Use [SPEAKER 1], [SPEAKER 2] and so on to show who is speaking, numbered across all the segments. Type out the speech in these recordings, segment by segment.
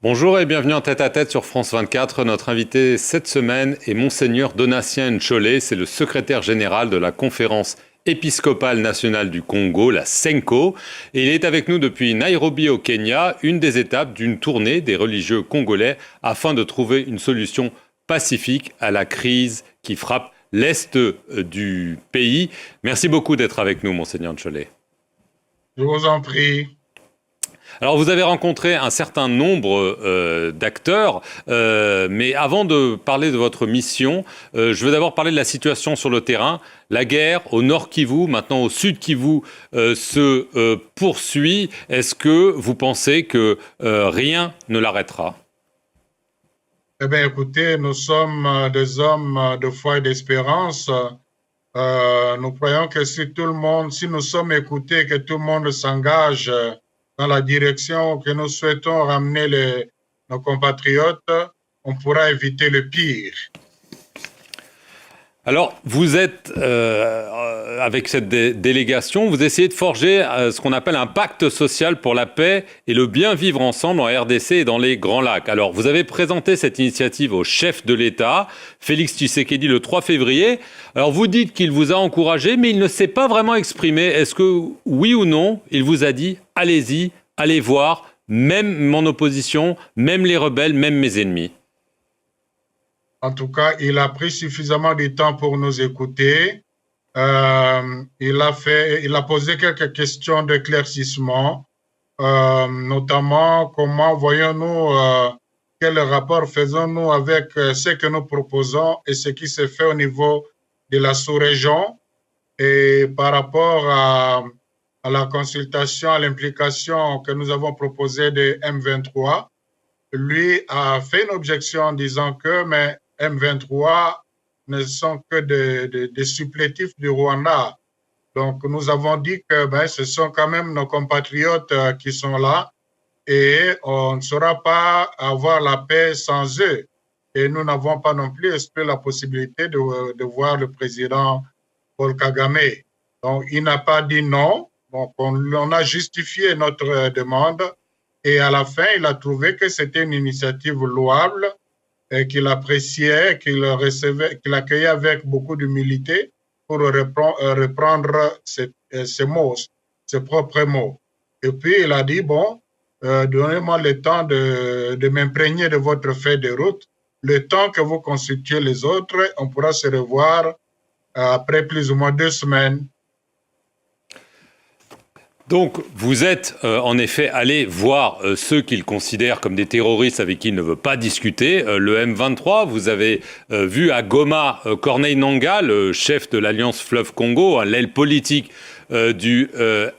[SPEAKER 1] Bonjour et bienvenue en tête-à-tête sur France 24. Notre invité cette semaine est Monseigneur Donatien Ncholet. C'est le secrétaire général de la Conférence épiscopale nationale du Congo, la CENCO. Et il est avec nous depuis Nairobi au Kenya, une des étapes d'une tournée des religieux congolais afin de trouver une solution pacifique à la crise qui frappe l'Est du pays. Merci beaucoup d'être avec nous, Monseigneur Ncholet.
[SPEAKER 2] Je vous en prie.
[SPEAKER 1] Alors vous avez rencontré un certain nombre d'acteurs, mais avant de parler de votre mission, je veux d'abord parler de la situation sur le terrain. La guerre au nord Kivu, maintenant au sud Kivu, se poursuit. Est-ce que vous pensez que rien ne l'arrêtera ?
[SPEAKER 2] Eh bien, écoutez, nous sommes des hommes de foi et d'espérance. Nous croyons que si nous sommes écoutés, que tout le monde s'engage dans la direction que nous souhaitons ramener nos compatriotes, on pourra éviter le pire.
[SPEAKER 1] Alors, vous êtes, avec cette délégation, vous essayez de forger ce qu'on appelle un pacte social pour la paix et le bien vivre ensemble en RDC et dans les Grands Lacs. Alors, vous avez présenté cette initiative au chef de l'État, Félix Tshisekedi, le 3 février. Alors, vous dites qu'il vous a encouragé, mais il ne s'est pas vraiment exprimé. Est-ce que, oui ou non, il vous a dit « Allez-y, allez voir, même mon opposition, même les rebelles, même mes ennemis ».
[SPEAKER 2] En tout cas, il a pris suffisamment de temps pour nous écouter. Il a posé quelques questions d'éclaircissement, notamment comment voyons-nous, quel rapport faisons-nous avec ce que nous proposons et ce qui se fait au niveau de la sous-région et par rapport à la consultation, à l'implication que nous avons proposée de M23. Lui a fait une objection en disant que mais M23 ne sont que des supplétifs du Rwanda. Donc, nous avons dit que ce sont quand même nos compatriotes qui sont là et on ne saura pas avoir la paix sans eux. Et nous n'avons pas non plus espéré la possibilité de voir le président Paul Kagame. Donc, il n'a pas dit non. Donc, on a justifié notre demande et à la fin, il a trouvé que c'était une initiative louable et qu'il appréciait, qu'il accueillait avec beaucoup d'humilité pour reprendre ses mots, ses propres mots. Et puis, il a dit, donnez-moi le temps de m'imprégner de votre feuille de route. Le temps que vous consultiez les autres, on pourra se revoir après plus ou moins 2 semaines.
[SPEAKER 1] Donc, vous êtes en effet allé voir ceux qu'il considère comme des terroristes avec qui il ne veut pas discuter. Le M23, vous avez vu à Goma Corneille Nangaa, le chef de l'Alliance Fleuve Congo, l'aile politique du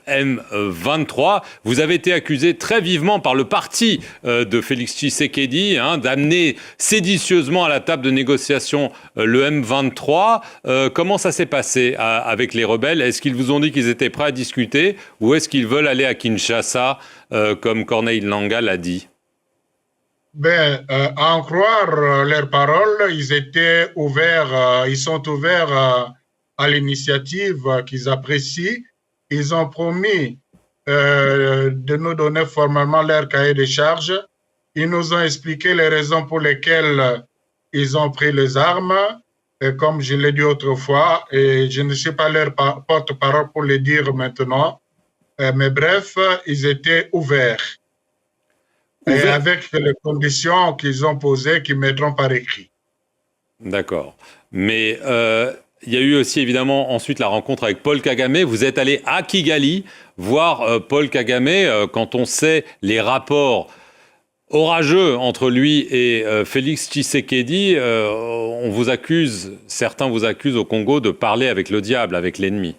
[SPEAKER 1] M23. Vous avez été accusé très vivement par le parti de Félix Tshisekedi d'amener séditieusement à la table de négociation le M23. Comment ça s'est passé avec les rebelles ? Est-ce qu'ils vous ont dit qu'ils étaient prêts à discuter ou est-ce qu'ils veulent aller à Kinshasa, comme Corneille Nangaa l'a dit ?
[SPEAKER 2] À en croire leurs paroles, ils étaient ouverts, ils sont ouverts à l'initiative qu'ils apprécient. Ils ont promis de nous donner formellement leur cahier de charges. Ils nous ont expliqué les raisons pour lesquelles ils ont pris les armes. Et comme je l'ai dit autrefois, et je ne suis pas leur porte-parole pour le dire maintenant, mais bref, ils étaient ouverts. Et avec les conditions qu'ils ont posées, qu'ils mettront par écrit.
[SPEAKER 1] D'accord. Mais il y a eu aussi évidemment ensuite la rencontre avec Paul Kagame. Vous êtes allé à Kigali voir Paul Kagame quand on sait les rapports orageux entre lui et Félix Tshisekedi. Certains vous accusent au Congo de parler avec le diable, avec l'ennemi.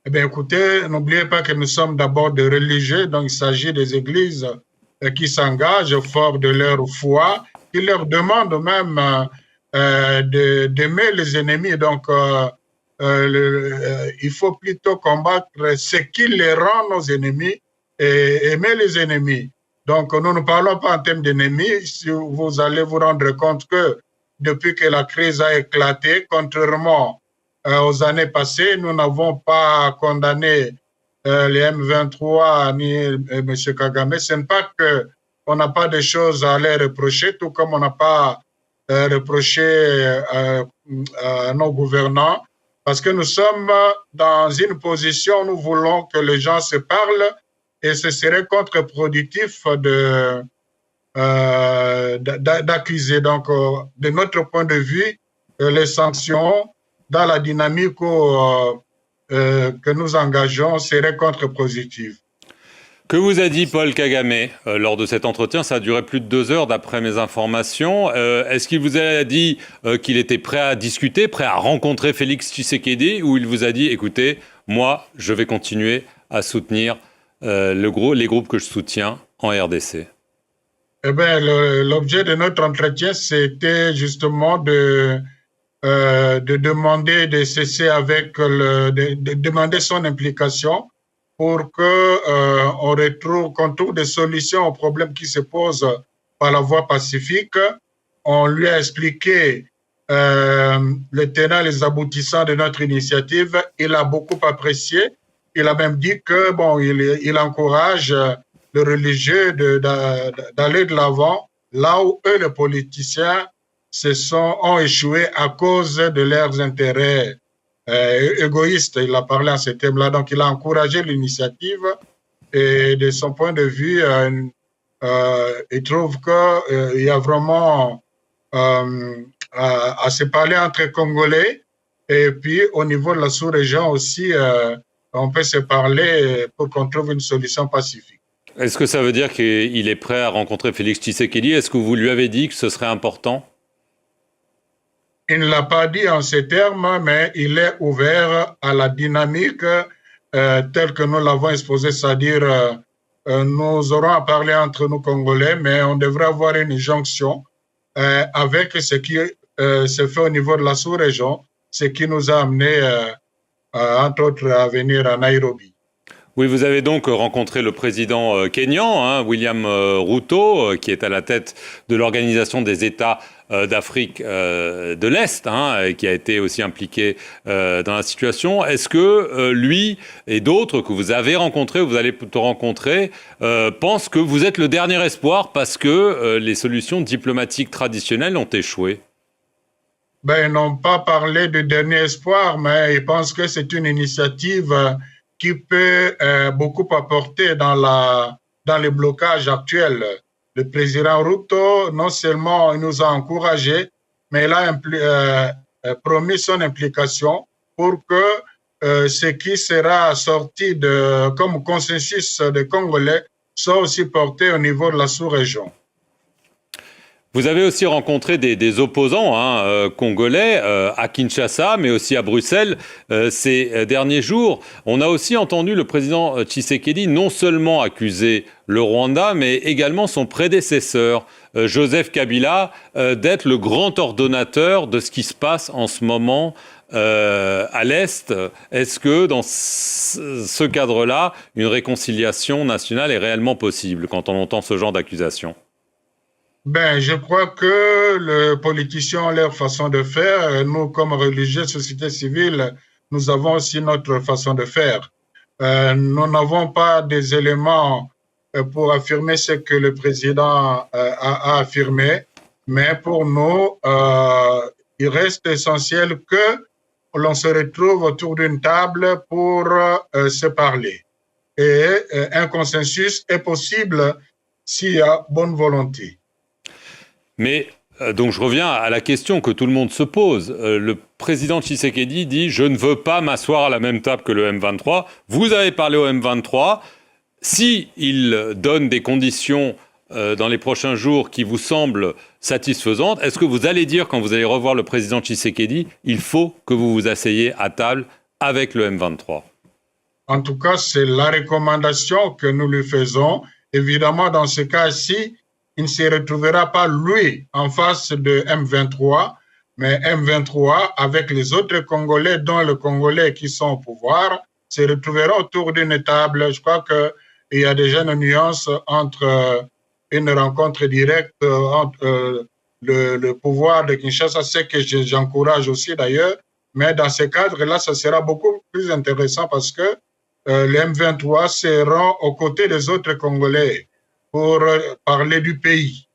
[SPEAKER 2] Eh bien, écoutez, n'oubliez pas que nous sommes d'abord des religieux, donc il s'agit des églises qui s'engagent fort de leur foi, qui leur demandent même d'aimer les ennemis. Donc, il faut plutôt combattre ce qui les rend nos ennemis et aimer les ennemis. Donc, nous ne parlons pas en termes d'ennemis. Si vous allez vous rendre compte que depuis que la crise a éclaté, contrairement aux années passées, nous n'avons pas condamné les M23 ni M. Kagame. Ce n'est pas on n'a pas de choses à les reprocher, tout comme on n'a pas reproché à nos gouvernants, parce que nous sommes dans une position où nous voulons que les gens se parlent et ce serait contre-productif d'accuser. Donc, de notre point de vue, les sanctions dans la dynamique que nous engageons seraient contre-positives.
[SPEAKER 1] Que vous a dit Paul Kagame lors de cet entretien? Ça a duré plus de 2 heures d'après mes informations. Est-ce qu'il vous a dit qu'il était prêt à discuter, prêt à rencontrer Félix Tshisekedi, ou il vous a dit, écoutez, moi, je vais continuer à soutenir les groupes que je soutiens en RDC?
[SPEAKER 2] Eh bien, l'objet de notre entretien, c'était justement de demander de cesser avec de demander son implication pour qu'on trouve des solutions aux problèmes qui se posent par la voie pacifique. On lui a expliqué les tenants, les aboutissants de notre initiative. Il a beaucoup apprécié. Il a même dit que il encourage les religieux d'aller de l'avant là où eux, les politiciens, ont échoué à cause de leurs intérêts égoïstes. Il a parlé à ce thème-là, donc il a encouragé l'initiative et de son point de vue, il trouve qu'il y a vraiment à se parler entre Congolais et puis au niveau de la sous-région aussi, on peut se parler pour qu'on trouve une solution pacifique.
[SPEAKER 1] Est-ce que ça veut dire qu'il est prêt à rencontrer Félix Tshisekedi? Est-ce que vous lui avez dit que ce serait important?
[SPEAKER 2] Il ne l'a pas dit en ces termes, mais il est ouvert à la dynamique telle que nous l'avons exposée, c'est-à-dire nous aurons à parler entre nous Congolais, mais on devrait avoir une jonction avec ce qui se fait au niveau de la sous-région, ce qui nous a amené, entre autres, à venir à Nairobi.
[SPEAKER 1] Oui, vous avez donc rencontré le président kényan, William Ruto, qui est à la tête de l'Organisation des États d'Afrique de l'Est, qui a été aussi impliqué dans la situation. Est-ce que lui et d'autres que vous avez rencontrés, ou vous allez plutôt rencontrer, pensent que vous êtes le dernier espoir parce que les solutions diplomatiques traditionnelles ont échoué?
[SPEAKER 2] Ils n'ont pas parlé de dernier espoir, mais ils pensent que c'est une initiative qui peut beaucoup apporter dans les blocages actuels. Le président Ruto, non seulement il nous a encouragés, mais il a promis son implication pour que ce qui sera sorti comme consensus des Congolais soit aussi porté au niveau de la sous-région.
[SPEAKER 1] Vous avez aussi rencontré des opposants congolais à Kinshasa, mais aussi à Bruxelles ces derniers jours. On a aussi entendu le président Tshisekedi non seulement accuser le Rwanda, mais également son prédécesseur, Joseph Kabila, d'être le grand ordonnateur de ce qui se passe en ce moment à l'Est. Est-ce que dans ce cadre-là, une réconciliation nationale est réellement possible quand on entend ce genre d'accusation?
[SPEAKER 2] Je crois que les politiciens ont leur façon de faire. Nous, comme religieux, société civile, nous avons aussi notre façon de faire. Nous n'avons pas des éléments pour affirmer ce que le président a affirmé, mais pour nous, il reste essentiel que l'on se retrouve autour d'une table pour se parler. Et un consensus est possible s'il y a bonne volonté.
[SPEAKER 1] Mais donc je reviens à la question que tout le monde se pose. Le président Tshisekedi dit « Je ne veux pas m'asseoir à la même table que le M23 ». Vous avez parlé au M23. S'il donne des conditions dans les prochains jours qui vous semblent satisfaisantes, est-ce que vous allez dire, quand vous allez revoir le président Tshisekedi, il faut que vous vous asseyez à table avec le M23?
[SPEAKER 2] En tout cas, c'est la recommandation que nous lui faisons. Évidemment, dans ce cas-ci, il ne se retrouvera pas, lui, en face de M23, mais M23, avec les autres Congolais, dont les Congolais qui sont au pouvoir, se retrouveront autour d'une table. Je crois qu'il y a déjà une nuance entre une rencontre directe entre le pouvoir de Kinshasa, c'est que j'encourage aussi d'ailleurs, mais dans ce cadre-là, ça sera beaucoup plus intéressant parce que les M23 seront aux côtés des autres Congolais. pour parler du pays.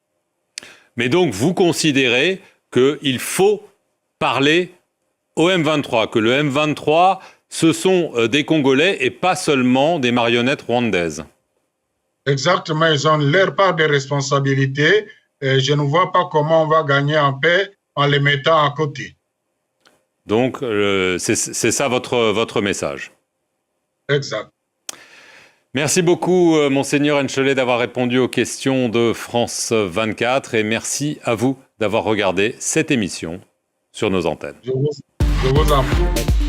[SPEAKER 1] Mais donc, vous considérez qu'il faut parler au M23, que le M23, ce sont des Congolais et pas seulement des marionnettes rwandaises.
[SPEAKER 2] Exactement, ils ont leur part de responsabilité. Et je ne vois pas comment on va gagner en paix en les mettant à côté.
[SPEAKER 1] Donc, c'est ça votre message.
[SPEAKER 2] Exact.
[SPEAKER 1] Merci beaucoup, Monseigneur Enchelet, d'avoir répondu aux questions de France 24 et merci à vous d'avoir regardé cette émission sur nos antennes.
[SPEAKER 2] Je vous en prie.